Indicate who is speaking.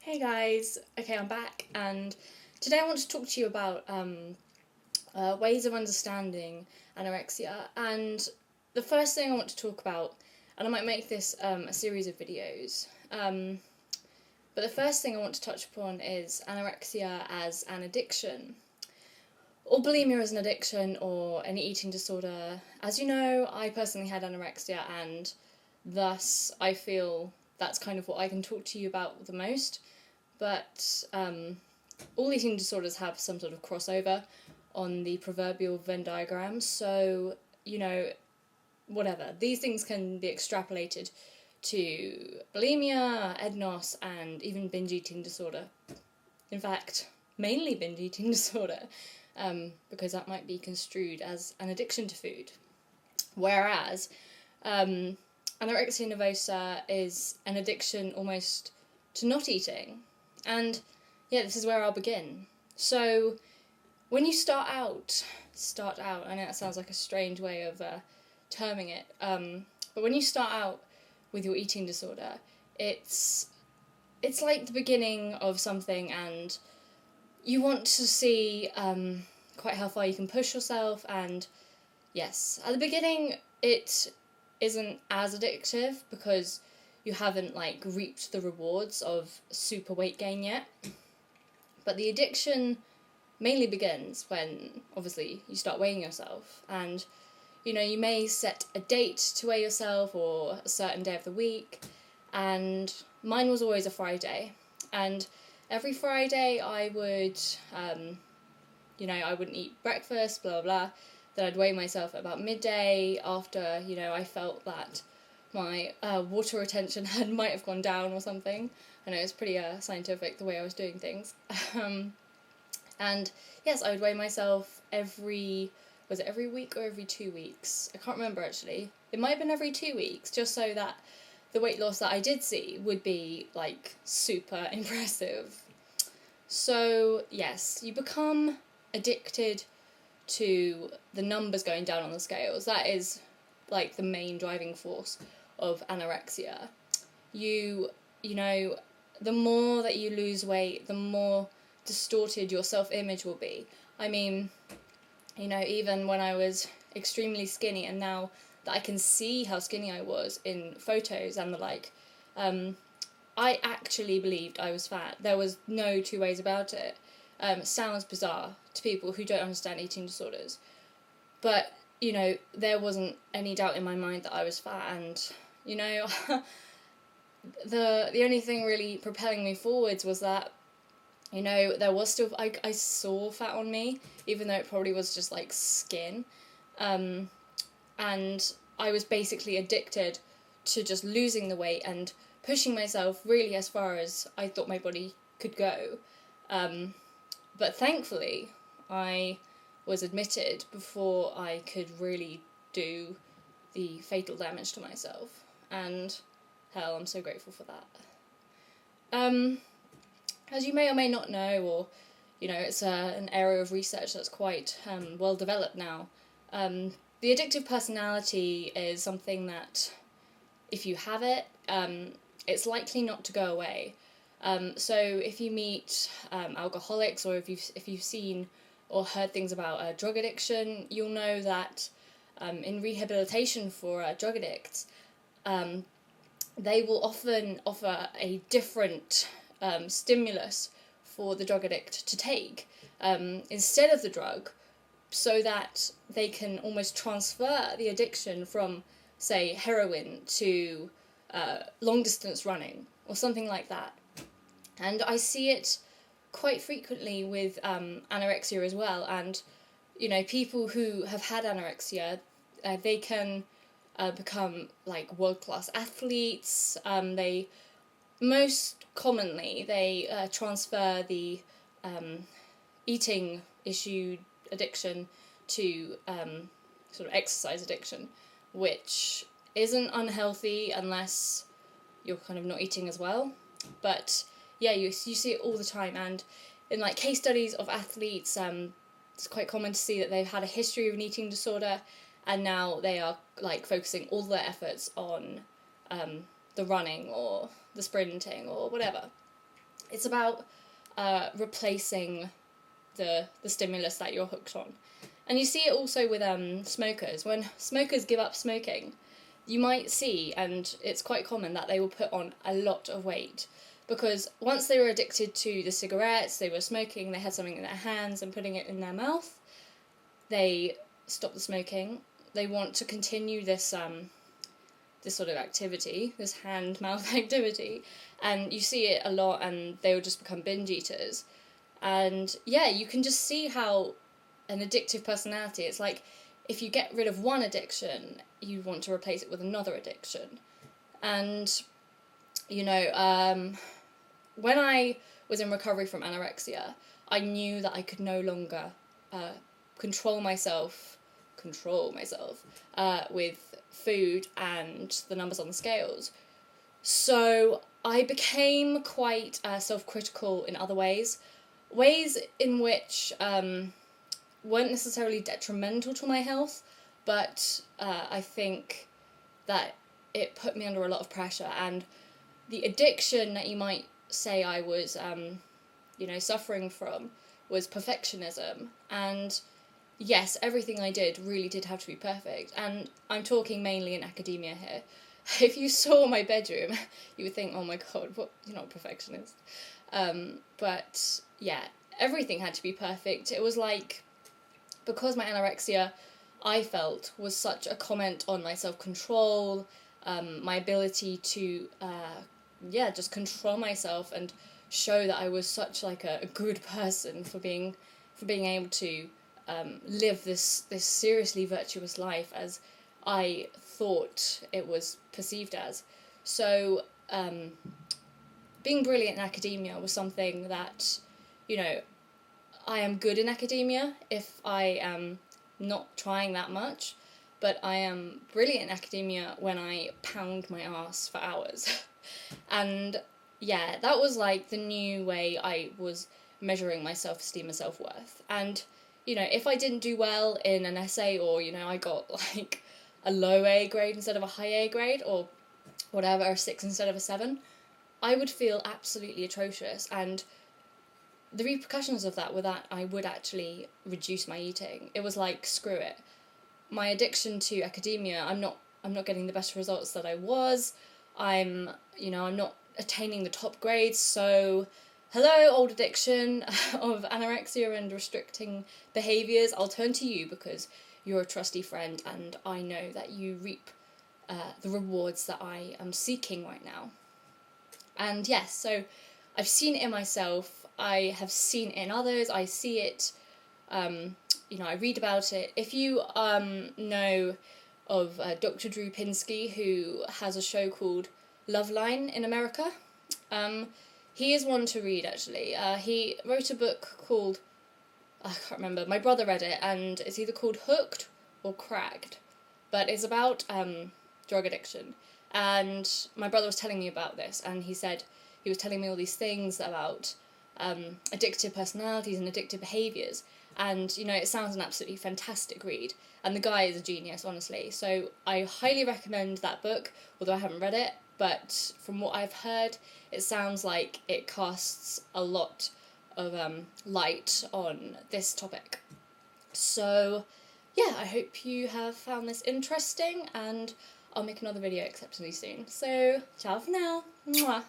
Speaker 1: Hey guys, okay, I'm back, and today I want to talk to you about ways of understanding anorexia. And the first thing I want to talk about, and I might make this a series of videos, but the first thing I want to touch upon is anorexia as an addiction, or bulimia as an addiction, or any eating disorder. As you know, I personally had anorexia, and thus I feel that's kind of what I can talk to you about the most. But all eating disorders have some sort of crossover on the proverbial Venn diagram, so, whatever. These things can be extrapolated to bulimia, EDNOS, and even binge eating disorder. In fact, mainly binge eating disorder, because that might be construed as an addiction to food. Whereas anorexia nervosa is an addiction almost to not eating. And yeah, this is where I'll begin. So when you start out, I know that sounds like a strange way of terming it, but when you start out with your eating disorder, it's like the beginning of something, and you want to see quite how far you can push yourself. And yes, at the beginning it isn't as addictive because you haven't reaped the rewards of super weight gain yet. But the addiction mainly begins when obviously you start weighing yourself, and you may set a date to weigh yourself or a certain day of the week, and mine was always a Friday, and every Friday I would I wouldn't eat breakfast, blah blah. Then I'd weigh myself at about midday after I felt that my water retention might have gone down or something. I know it's pretty scientific the way I was doing things. And yes, I would weigh myself was it every week or every 2 weeks? I can't remember actually. It might have been every 2 weeks, just so that the weight loss that I did see would be super impressive. So yes, you become addicted to the numbers going down on the scales. That is the main driving force of anorexia. The more that you lose weight, the more distorted your self-image will be. I mean, even when I was extremely skinny, and now that I can see how skinny I was in photos and the like, I actually believed I was fat. There was no two ways about it. It sounds bizarre to people who don't understand eating disorders, but there wasn't any doubt in my mind that I was fat. And the only thing really propelling me forwards was that there was still I saw fat on me, even though it probably was just skin, and I was basically addicted to just losing the weight and pushing myself really as far as I thought my body could go. But thankfully I was admitted before I could really do the fatal damage to myself, and hell, I'm so grateful for that. As you may or may not know, or it's an area of research that's quite well developed now, the addictive personality is something that, if you have it, it's likely not to go away. So if you meet alcoholics, or if you've seen or heard things about drug addiction, you'll know that in rehabilitation for drug addicts, they will often offer a different stimulus for the drug addict to take instead of the drug, so that they can almost transfer the addiction from, say, heroin to long distance running or something like that. And I see it quite frequently with anorexia as well. And people who have had anorexia, they can become world-class athletes. They most commonly transfer the eating issue addiction to sort of exercise addiction, which isn't unhealthy unless you're kind of not eating as well. But yeah, you see it all the time, and in case studies of athletes, it's quite common to see that they've had a history of an eating disorder, and now they are focusing all their efforts on the running or the sprinting or whatever. It's about replacing the stimulus that you're hooked on. And you see it also with smokers. When smokers give up smoking, you might see, and it's quite common, that they will put on a lot of weight. Because once they were addicted to the cigarettes, they were smoking, they had something in their hands and putting it in their mouth, they stopped the smoking. They want to continue this sort of activity, this hand-mouth activity, and you see it a lot, and they will just become binge eaters. And yeah, you can just see how an addictive personality, it's like if you get rid of one addiction, you want to replace it with another addiction. And, you know, when I was in recovery from anorexia, I knew that I could no longer control myself with food and the numbers on the scales. So I became quite self-critical in other ways in which weren't necessarily detrimental to my health, but I think that it put me under a lot of pressure. And the addiction that you might say I was, suffering from was perfectionism. And yes, everything I did really did have to be perfect. And I'm talking mainly in academia here. If you saw my bedroom, you would think, oh my god, what, you're not a perfectionist. But yeah, everything had to be perfect. It was like, because my anorexia, I felt, was such a comment on my self-control, my ability to, just control myself and show that I was such like a good person for being able to live this seriously virtuous life as I thought it was perceived as. So being brilliant in academia was something that, I am good in academia if I am not trying that much, but I am brilliant in academia when I pound my ass for hours. And yeah, that was like the new way I was measuring my self-esteem and self-worth. And, if I didn't do well in an essay, or, I got like a low A grade instead of a high A grade, or whatever, a 6 instead of a 7, I would feel absolutely atrocious. And the repercussions of that were that I would actually reduce my eating. It was like, screw it. My addiction to academia, I'm not getting the best results that I was. I'm not attaining the top grades, so hello, old addiction of anorexia and restricting behaviours, I'll turn to you because you're a trusty friend and I know that you reap the rewards that I am seeking right now. And yes, so I've seen it in myself, I have seen it in others, I see it, I read about it. If you know of Dr. Drew Pinsky, who has a show called Loveline in America, he is one to read, actually. He wrote a book called, I can't remember, my brother read it, and it's either called Hooked or Cracked, but it's about drug addiction. And my brother was telling me about this, and he was telling me all these things about addictive personalities and addictive behaviours, and it sounds an absolutely fantastic read, and the guy is a genius, honestly. So I highly recommend that book, although I haven't read it, but from what I've heard, it sounds like it casts a lot of light on this topic. So yeah, I hope you have found this interesting, and I'll make another video exceptionally soon. So ciao for now. Mwah.